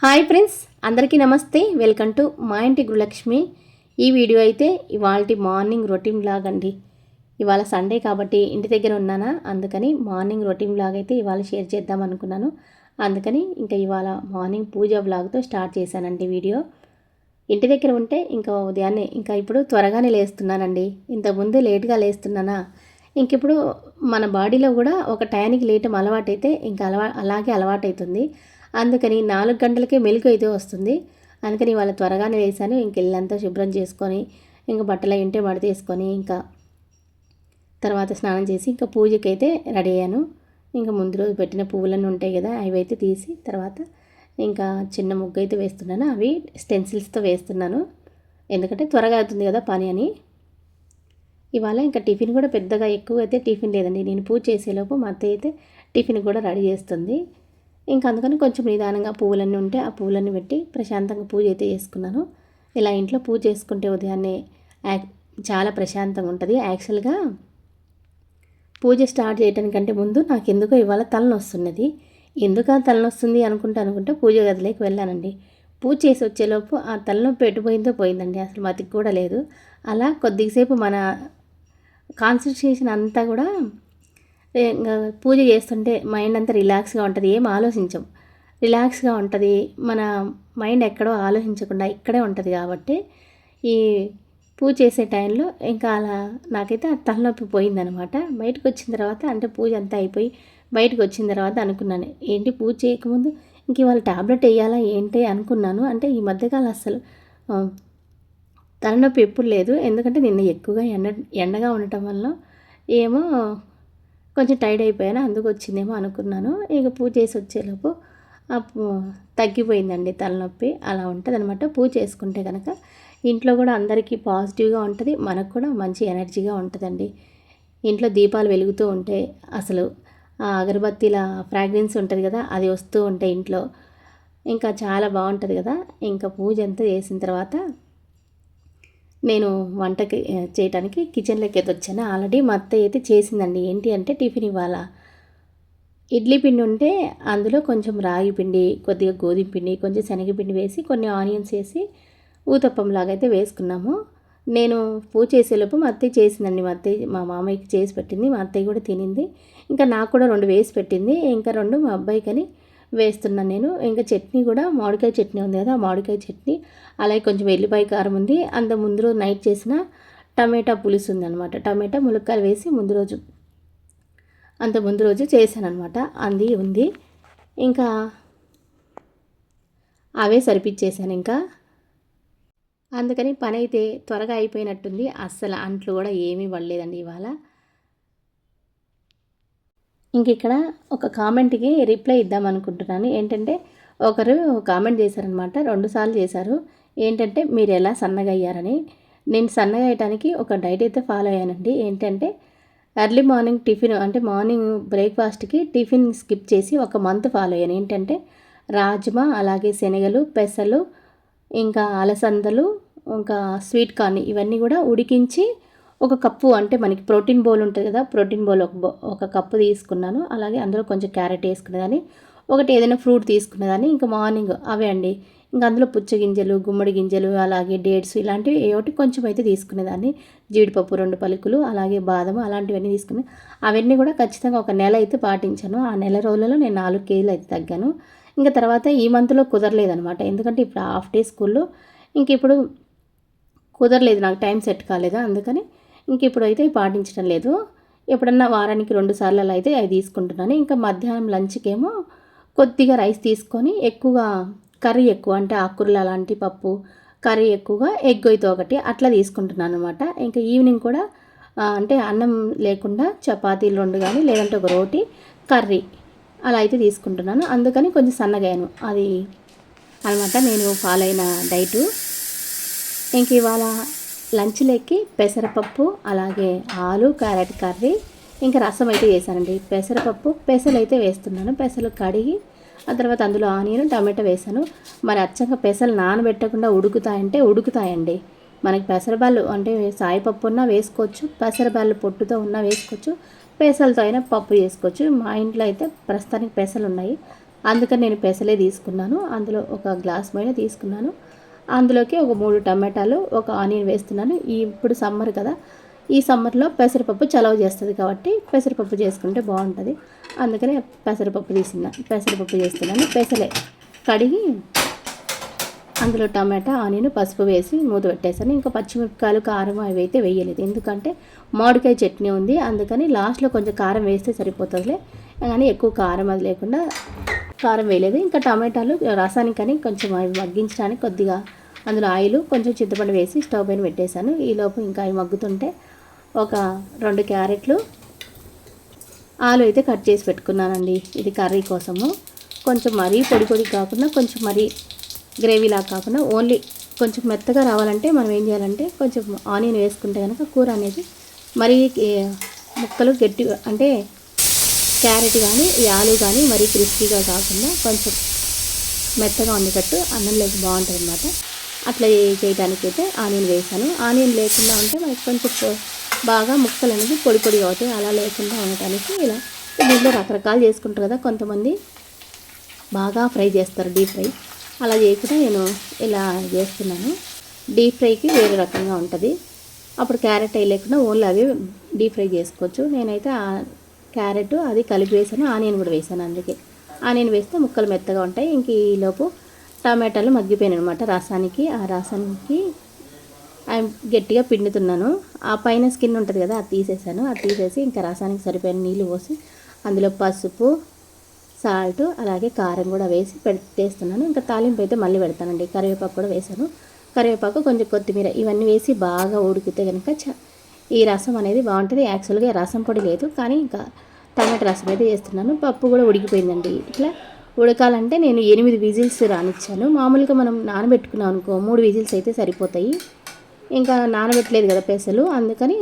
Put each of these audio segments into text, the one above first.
Hi friends, అందరికీ నమస్తే. Welcome to మా ఇంటి గృహలక్ష్మి. ఈ వీడియో అయితే ఇవాళ మార్నింగ్ రొటీన్ బ్లాగ్ అండి. ఇవాళ సండే కాబట్టి ఇంటి దగ్గర ఉన్నానా, అందుకని మార్నింగ్ రొటీన్ బ్లాగ్ అయితే ఇవాళ షేర్ చేద్దాం అనుకున్నాను. అందుకని ఇంకా ఇవాళ మార్నింగ్ పూజ బ్లాగ్తో స్టార్ట్ చేశానండి వీడియో. ఇంటి దగ్గర ఉంటే ఇంకా ఉదయాన్నే ఇంకా ఇప్పుడు త్వరగానే లేస్తున్నానండి. ఇంతకుముందు లేట్గా లేస్తున్నానా, ఇంక ఇప్పుడు మన బాడీలో కూడా ఒక టైంకి లేయటం అలవాటైతే ఇంకా అలాగే అలవాటవుతుంది. అందుకని 4 గంటలకే మెలుకు అయితే వస్తుంది. అందుకని వాళ్ళ త్వరగానే వేసాను. ఇంక ఇల్లంతా శుభ్రం చేసుకొని ఇంకా బట్టలు ఇంటే మడతేసుకొని ఇంకా తర్వాత స్నానం చేసి ఇంకా పూజకైతే రెడీ అయ్యాను. ఇంకా ముందు రోజు పెట్టిన పువ్వులన్నీ ఉంటాయి కదా, అవి అయితే తీసి తర్వాత ఇంకా చిన్న ముగ్గు అయితే వేస్తున్నాను. అవి స్టెన్సిల్స్తో వేస్తున్నాను, ఎందుకంటే త్వరగా అవుతుంది కదా పని అని. ఇవాళ ఇంకా టిఫిన్ కూడా పెద్దగా ఎక్కువ అయితే టిఫిన్ లేదండి. నేను పూజ చేసేలోపు మా అత్తయ్య అయితే టిఫిన్ కూడా రెడీ చేస్తుంది. ఇంకా అందుకని కొంచెం నిదానంగా పువ్వులన్నీ ఉంటే ఆ పువ్వులన్నీ పెట్టి ప్రశాంతంగా పూజ అయితే చేసుకున్నాను. ఇలా ఇంట్లో పూజ చేసుకుంటే ఉదయాన్నే చాలా ప్రశాంతంగా ఉంటుంది. యాక్చువల్గా పూజ స్టార్ట్ చేయడానికంటే ముందు నాకు ఎందుకో ఇవాళ తలనొస్తున్నది. ఎందుకు తలనొస్తుంది అనుకుంటా పూజ గదిలోకి వెళ్ళానండి. పూజ చేసి వచ్చేలోపు ఆ తలనొప్పి ఎటుపోయిందో పోయిందండి. అసలు మతికి కూడా లేదు. అలా కొద్దిసేపు మన కాన్సన్ట్రేషన్ అంతా కూడా ఇంకా పూజ చేస్తుంటే మైండ్ అంతా రిలాక్స్గా ఉంటుంది. ఏం ఆలోచించం, రిలాక్స్గా ఉంటుంది. మన మైండ్ ఎక్కడో ఆలోచించకుండా ఇక్కడే ఉంటుంది. కాబట్టి ఈ పూజ చేసే టైంలో ఇంకా అలా నాకైతే ఆ తలనొప్పి పోయిందనమాట. బయటకు వచ్చిన తర్వాత అంటే పూజ అంతా అయిపోయి బయటకు వచ్చిన తర్వాత అనుకున్నాను, ఏంటి పూజ చేయకముందు ఇంక ఇవాళ ట్యాబ్లెట్ వేయాలా ఏంటి అనుకున్నాను. అంటే ఈ మధ్యకాలం అస్సలు తలనొప్పి ఎప్పుడు లేదు. ఎందుకంటే నిన్న ఎక్కువగా ఎండగా ఉండటం వల్ల ఏమో కొంచెం టైర్డ్ అయిపోయాను, అందుకు వచ్చిందేమో అనుకున్నాను. ఇక పూజ చేసి వచ్చేలోపు తగ్గిపోయిందండి తలనొప్పి. అలా ఉంటుంది అనమాట. పూజ చేసుకుంటే కనుక ఇంట్లో కూడా అందరికీ పాజిటివ్గా ఉంటుంది, మనకు కూడా మంచి ఎనర్జీగా ఉంటుందండి. ఇంట్లో దీపాలు వెలుగుతూ ఉంటే అసలు ఆ అగరబత్తీల ఫ్రాగ్రెన్స్ ఉంటుంది కదా, అది వస్తూ ఉంటే ఇంట్లో ఇంకా చాలా బాగుంటుంది కదా. ఇంకా పూజ అంతా చేసిన తర్వాత నేను వంటకి చేయడానికి కిచెన్లోకి అయితే వచ్చాను. ఆల్రెడీ మా అత్తయ్య అయితే చేసిందండి. ఏంటి అంటే టిఫిన్ ఇవ్వాల ఇడ్లీ పిండి ఉంటే అందులో కొంచెం రాగి పిండి, కొద్దిగా గోధుమ పిండి, కొంచెం శనగపిండి వేసి కొన్ని ఆనియన్స్ వేసి ఊతప్పంలాగా అయితే వేసుకున్నాము. నేను పూజ చేసేలోపు మా అత్తయ్య చేసిందండి. మా మామయ్యకి చేసి పెట్టింది, మా అత్తయ్య కూడా తినింది. ఇంకా నాకు కూడా 2 వేసి పెట్టింది. ఇంకా 2 మా అబ్బాయికని వేస్తున్నాను నేను. ఇంకా చట్నీ కూడా మామిడికాయ చట్నీ ఉంది కదా, ఆ మామిడికాయ చట్నీ అలాగే కొంచెం వెల్లిపాయ కారం ఉంది. అంత ముందు రోజు నైట్ చేసిన టమాటా పులుసు ఉందనమాట. టమాటా ములక్కాయలు వేసి ముందు రోజు చేశాను అనమాట. అంది ఉంది. ఇంకా అవే సరిపిచ్చేసాను. ఇంకా అందుకని పని అయితే త్వరగా అయిపోయినట్టుంది. అస్సలు అంట్లు కూడా ఏమీ పడలేదండి ఇవాళ. ఇంక ఇక్కడ ఒక కామెంట్కి రిప్లై ఇద్దాం అనుకుంటున్నాను. ఏంటంటే ఒకరు కామెంట్ చేశారనమాట, 2 సార్లు చేశారు. ఏంటంటే మీరు ఎలా సన్నగా అయ్యారని. నేను సన్నగా అయ్యడానికి ఒక డైట్ అయితే ఫాలో అయ్యానండి. ఏంటంటే ఎర్లీ మార్నింగ్ టిఫిన్ అంటే మార్నింగ్ బ్రేక్ఫాస్ట్కి టిఫిన్ స్కిప్ చేసి ఒక మంత్ ఫాలో అయ్యాను. ఏంటంటే రాజ్మా, అలాగే శనగలు, పెసలు, ఇంకా అలసందలు, ఇంకా స్వీట్ కార్న్ ఇవన్నీ కూడా ఉడికించి ఒక కప్పు అంటే మనకి ప్రోటీన్ బౌల్ ఉంటుంది కదా, ప్రోటీన్ బౌల్ ఒక కప్పు తీసుకున్నాను. అలాగే అందులో కొంచెం క్యారెట్ వేసుకునేదాన్ని, ఒకటి ఏదైనా ఫ్రూట్ తీసుకునేదాన్ని. ఇంకా మార్నింగ్ అవే అండి. ఇంకా అందులో పుచ్చగింజలు, గుమ్మడి గింజలు, అలాగే డేట్స్ ఇలాంటివి ఏమిటి కొంచెం అయితే తీసుకునేదాన్ని. జీడిపప్పు 2 పలుకులు, అలాగే బాదం అలాంటివన్నీ తీసుకుని అవన్నీ కూడా ఖచ్చితంగా ఒక నెల అయితే పాటించాను. ఆ నెల రోజులలో నేను 4 కేజీలు అయితే తగ్గాను. ఇంకా తర్వాత ఈ మంత్లో కుదరలేదనమాట, ఎందుకంటే ఇప్పుడు హాఫ్ డే స్కూల్లో ఇంక ఇప్పుడు కుదరలేదు, నాకు టైం సెట్ కాలేదు. అందుకని ఇంక ఇప్పుడైతే పాటించడం లేదు. ఎప్పుడన్నా వారానికి 2 సార్లు అలా అయితే అవి తీసుకుంటున్నాను. ఇంకా మధ్యాహ్నం లంచ్కేమో కొద్దిగా రైస్ తీసుకొని ఎక్కువగా కర్రీ ఎక్కువ అంటే ఆకుకూరలు అలాంటి పప్పు కర్రీ ఎక్కువగా ఎగ్ అయితే ఒకటి అట్లా తీసుకుంటున్నాను అనమాట. ఇంకా ఈవినింగ్ కూడా అంటే అన్నం లేకుండా చపాతీలు 2 కానీ లేదంటే ఒక రోటీ కర్రీ అలా అయితే తీసుకుంటున్నాను. అందుకని కొంచెం సన్నగాను. అది అనమాట నేను ఫాలో అయిన డైటు. ఇంక ఇవాళ లంచ్లోకి పెసరపప్పు, అలాగే ఆలు క్యారెట్ కర్రీ, ఇంకా రసం అయితే చేశానండి. పెసలు అయితే వేస్తున్నాను. పెసలు కడిగి ఆ తర్వాత అందులో ఆనియన్, టమాటా వేసాను. మరి అచ్చంగా పెసలు నానబెట్టకుండా ఉడుకుతాయంటే ఉడుకుతాయండి. మనకి పెసరబాళ్ళు అంటే సాయిపప్పు ఉన్నా వేసుకోవచ్చు, పెసరబాళ్ళు పొట్టుతో ఉన్నా వేసుకోవచ్చు, పెసలతో అయినా పప్పు చేసుకోవచ్చు. మా ఇంట్లో అయితే ప్రస్తుతానికి పెసలు ఉన్నాయి, అందుకని నేను పెసలే తీసుకున్నాను. అందులో ఒక గ్లాస్ మైదా తీసుకున్నాను. అందులోకి ఒక 3 టమాటాలు, ఒక ఆనియన్ వేస్తున్నాను. ఇప్పుడు సమ్మర్ కదా, ఈ సమ్మర్లో పెసరపప్పు చలవ చేస్తుంది కాబట్టి పెసరపప్పు చేసుకుంటే బాగుంటుంది. అందుకని పెసరపప్పు చేస్తున్నాను. పెసలే కడిగి అందులో టమాటా, ఆనియన్, పసుపు వేసి మూత పెట్టేసాను. ఇంకా పచ్చిమిరపకాయలు, కారం అవి అయితే వేయలేదు, ఎందుకంటే మామిడికాయ చట్నీ ఉంది. అందుకని లాస్ట్లో కొంచెం కారం వేస్తే సరిపోతుందిలే, కానీ ఎక్కువ కారం అది లేకుండా కారం వేయలేదు. ఇంకా టమాటాలు రసానికని కొంచెం అవి మగ్గించడానికి కొద్దిగా అందులో ఆయిల్, కొంచెం చింతపండు వేసి స్టవ్ పైన పెట్టేశాను. ఈలోపు ఇంకా అవి మగ్గుతుంటే ఒక 2 క్యారెట్లు, ఆలు అయితే కట్ చేసి పెట్టుకున్నానండి. ఇది కర్రీ కోసము. కొంచెం మరీ పొడి కాకుండా, కొంచెం మరీ గ్రేవీలాగా కాకుండా, ఓన్లీ కొంచెం మెత్తగా రావాలంటే మనం ఏం చేయాలంటే కొంచెం ఆనియన్ వేసుకుంటే కనుక కూర అనేది మరీ ముక్కలు గట్టి, అంటే క్యారెట్ కానీ ఈ ఆలు కానీ మరీ క్రిస్పీగా కాకుండా కొంచెం మెత్తగా ఉండేటట్టు అన్నంలోకి బాగుంటుంది అన్నమాట. అట్లా చేయడానికైతే ఆనియన్ వేసాను. ఆనియన్ లేకుండా ఉంటే మనకి కొంచెం బాగా ముక్కలు అనేది పొడి అవుతాయి. అలా లేకుండా ఉండటానికి ఇలా దీంట్లో రకరకాలు చేసుకుంటారు కదా, కొంతమంది బాగా ఫ్రై చేస్తారు, డీప్ ఫ్రై. అలా చేయకుండా నేను ఇలా చేస్తున్నాను. డీప్ ఫ్రైకి వేరే రకంగా ఉంటుంది. అప్పుడు క్యారెట్ అవి లేకుండా ఓన్లీ అవి డీప్ ఫ్రై చేసుకోవచ్చు. నేనైతే క్యారెట్ అది కలిపి వేసాను, ఆనియన్ కూడా వేసాను. అందుకే ఆనియన్ వేస్తే ముక్కలు మెత్తగా ఉంటాయి. ఇంక ఈలోపు టమాటాలు మగ్గిపోయాయి అనమాట రసానికి. ఆ రసానికి గట్టిగా పిండుతున్నాను. ఆ పైన స్కిన్ ఉంటుంది కదా, అది తీసేసాను. అది తీసేసి ఇంకా రసానికి సరిపోయిన నీళ్ళు పోసి అందులో పసుపు, సాల్ట్, అలాగే కారం కూడా వేసి పెట్టేస్తున్నాను. ఇంకా తాలింపు అయితే మళ్ళీ పెడతానండి. కరివేపాకు కూడా వేసాను. కరివేపాకు, కొంచెం కొత్తిమీర, ఇవన్నీ వేసి బాగా ఉడికితే కనుక ఈ రసం అనేది బాగుంటుంది. యాక్చువల్గా రసం పొడి లేదు, కానీ ఇంకా టమాటా రసం అయితే చేస్తున్నాను. పప్పు కూడా ఉడికిపోయిందండి. ఇట్లా ఉడకాలంటే నేను 8 విజిల్స్ రానిచ్చాను. మామూలుగా మనం నానబెట్టుకున్నాం అనుకో 3 విజిల్స్ అయితే సరిపోతాయి. ఇంకా నానబెట్టలేదు కదా పెసలు, అందుకని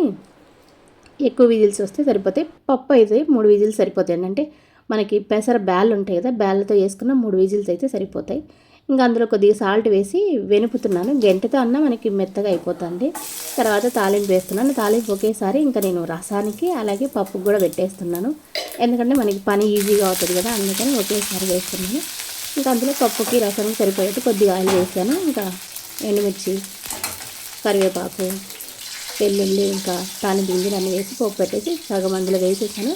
ఎక్కువ విజిల్స్ వస్తే సరిపోతాయి. పప్పు అయితే 3 విజిల్స్ సరిపోతాయండి. అంటే మనకి పెసర బ్యాళ్ళు ఉంటాయి కదా, బ్యాళ్ళతో వేసుకున్న 3 విజిల్స్ అయితే సరిపోతాయి. ఇంకా అందులో కొద్దిగా సాల్ట్ వేసి వెనుపుతున్నాను. గంటతో అన్న మనకి మెత్తగా అయిపోతుంది. తర్వాత తాలింపు వేస్తున్నాను. తాలింపు ఒకేసారి ఇంకా నేను రసానికి అలాగే పప్పుకు కూడా పెట్టేస్తున్నాను, ఎందుకంటే మనకి పని ఈజీగా అవుతుంది కదా, అందుకని ఒకేసారి వేస్తున్నాను. ఇంకా అందులో పప్పుకి రసానికి సరిపోయేట్టు కొద్దిగా ఆయిల్ వేసాను. ఇంకా ఎండుమిర్చి, కరివేపాకు, వెల్లుల్లి, ఇంకా తాలింపు గింజలు అన్నీ వేసి పోపు పెట్టేసి సగం అందులో వేసేసాను,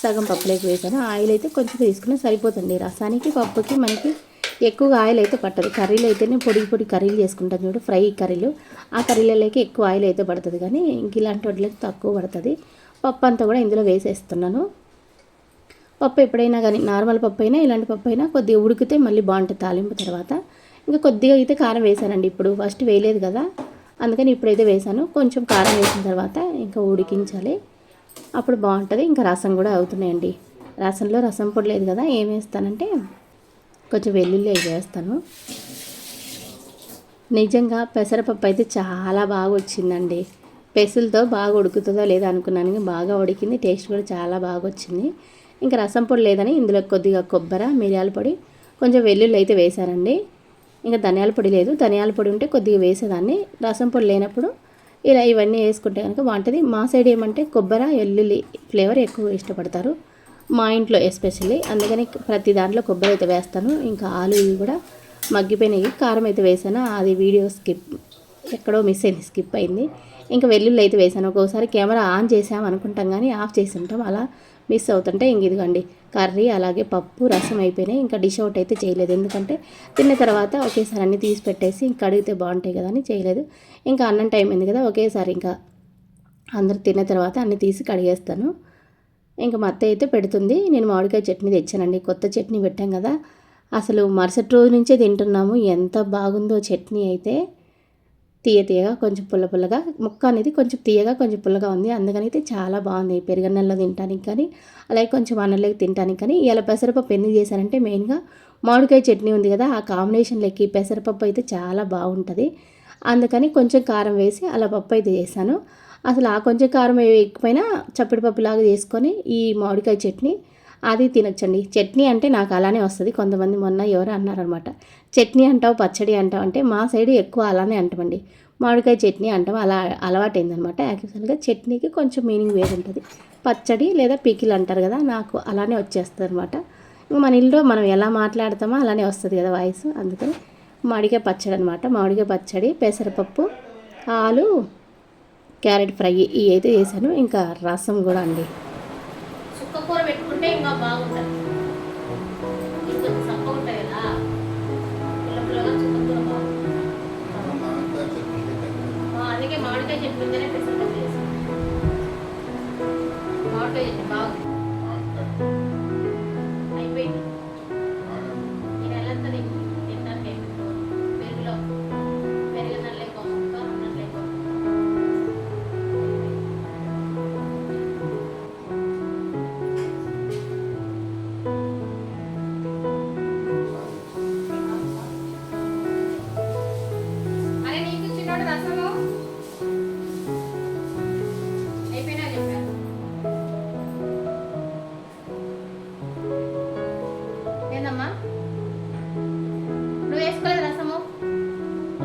సగం పప్పులోకి వేసాను. ఆయిల్ అయితే కొంచెం తీసుకుని సరిపోతుంది. రసానికి పప్పుకి మనకి ఎక్కువగా ఆయిల్ అయితే పట్టదు. కర్రీలు అయితేనే పొడి కర్రీలు చేసుకుంటాను చూడు, ఫ్రై కర్రీలు, ఆ కర్రీలలోకి ఎక్కువ ఆయిల్ అయితే పడుతుంది, కానీ ఇంక ఇలాంటి వాటికి తక్కువ పడుతుంది. పప్పు అంతా కూడా ఇందులో వేసేస్తున్నాను. పప్పు ఎప్పుడైనా కానీ నార్మల్ పప్పు అయినా ఇలాంటి పప్పు అయినా కొద్దిగా ఉడికితే మళ్ళీ బాగుంటుంది తాలింపు తర్వాత. ఇంకా కొద్దిగా అయితే కారం వేసానండి. ఇప్పుడు ఫస్ట్ వేయలేదు కదా, అందుకని ఇప్పుడైతే వేసాను. కొంచెం కారం వేసిన తర్వాత ఇంకా ఉడికించాలి, అప్పుడు బాగుంటుంది. ఇంకా రసం కూడా అవుతున్నాయండి. రసంలో రసం పొడి లేదు కదా, ఏం వేస్తానంటే కొంచెం వెల్లుల్లి అవి వేస్తాను. నిజంగా పెసరపప్పు అయితే చాలా బాగా వచ్చిందండి. పెసులతో బాగా ఉడుకుతుందో లేదా అనుకున్నాను, బాగా ఉడికింది. టేస్ట్ కూడా చాలా బాగా వచ్చింది. ఇంకా రసం పొడి లేదని ఇందులో కొద్దిగా కొబ్బరి, మిరియాల పొడి, కొంచెం వెల్లుల్లి అయితే వేశానండి. ఇంకా ధనియాల పొడి లేదు, ధనియాల పొడి ఉంటే కొద్దిగా వేసేదాన్ని. రసం పొడి లేనప్పుడు ఇలా ఇవన్నీ వేసుకుంటే కనుక బాగుంటుంది. మా సైడ్ ఏమంటే కొబ్బరి, వెల్లుల్లి ఫ్లేవర్ ఎక్కువ ఇష్టపడతారు, మా ఇంట్లో ఎస్పెషల్లీ. అందుకని ప్రతి దాంట్లో కొబ్బరి అయితే వేస్తాను. ఇంకా ఆలు ఇవి కూడా మగ్గిపోయినాయి. కారం అయితే వేసాను, అది వీడియో ఎక్కడో మిస్ అయింది, స్కిప్ అయింది. ఇంకా వెల్లుల్లి అయితే వేసాను. ఒక్కోసారి కెమెరా ఆన్ చేసాం అనుకుంటాం కానీ ఆఫ్ చేసి ఉంటాం, అలా మిస్ అవుతుంటే ఇంక ఇదిగోండి కర్రీ అలాగే పప్పు రసం అయిపోయినాయి. ఇంకా డిష్ అవుట్ అయితే చేయలేదు, ఎందుకంటే తిన్న తర్వాత ఒకేసారి అన్నీ తీసి పెట్టేసి ఇంకా అడిగితే బాగుంటాయి కదా అని చేయలేదు. ఇంకా అన్నం టైం అయింది కదా, ఒకేసారి ఇంకా అందరూ తిన్న తర్వాత అన్నీ తీసి కడిగేస్తాను. ఇంకా మా అత్తయ్య అయితే పెడుతుంది. నేను మామిడికాయ చట్నీ తెచ్చానండి, కొత్త చట్నీ పెట్టాం కదా, అసలు మరుసటి రోజు నుంచే తింటున్నాము. ఎంత బాగుందో చట్నీ అయితే, తీయగా కొంచెం పుల్లగా, ముక్క అనేది కొంచెం తీయగా కొంచెం పుల్లగా ఉంది. అందుకని అయితే చాలా బాగుంది. పెరుగన్నంలో తినడానికి కానీ అలాగే కొంచెం అన్నంలోకి తినడానికి కానీ. ఇలా పెసరపప్పు ఎందుకు చేశానంటే మెయిన్గా మామిడికాయ చట్నీ ఉంది కదా, ఆ కాంబినేషన్లోకి పెసరపప్పు అయితే చాలా బాగుంటుంది. అందుకని కొంచెం కారం వేసి అలా పప్పు అయితే చేశాను. అసలు ఆ కొంచెం కారం ఎక్కువైనా చప్పటి పప్పులాగా చేసుకొని ఈ మామిడికాయ చట్నీ అది తినొచ్చండి. చట్నీ అంటే నాకు అలానే వస్తుంది. కొంతమంది మొన్న ఎవరు అన్నారనమాట, చట్నీ అంటావు పచ్చడి అంటావు అంటే, మా సైడ్ ఎక్కువ అలానే అంటామండి, మామిడికాయ చట్నీ అంటాం. అలా అలవాటైందనమాట. యాక్చువల్గా చట్నీకి కొంచెం మీనింగ్ వేరు ఉంటుంది. పచ్చడి లేదా పికిల్ అంటారు కదా, నాకు అలానే వచ్చేస్తుంది అనమాట. మన ఇంట్లో మనం ఎలా మాట్లాడతామో అలానే వస్తుంది కదా వాయిస్. అందుకని మామిడికాయ పచ్చడి అనమాట. మామిడికాయ పచ్చడి, పెసరపప్పు, ఆలు, క్యారెట్ ఫ్రై ఇవి అయితే చేశాను. ఇంకా రసం కూడా అండి. చుక్క కూర పెట్టుకుంటే ఇంకా బాగుంటుంది. ఇంకొంచెం సప్పగా ఉంటుంది కదా, పుల్లగా చుక్క కూర బాగుంటుంది. అందుకే మామిడికాయ చెప్పిందనే పెసరపప్పు చేశాను. మామిడికాయ చెట్టు బాగుంది. అయిపోయింది. నేను ఎలా తింటాను పెరుగులో పెరుగన్నం లేకపోతే అన్నం లేకపోతే. అరే నీకు చిన్నోడు రసము అయిపోయినా చెప్పాను. ఏందమ్మా నువ్వు వేసుకోలేదు రసము?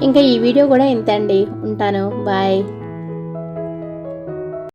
ఇంకా ఈ వీడియో కూడా ఇంత అండి. ఉంటాను. బాయ్.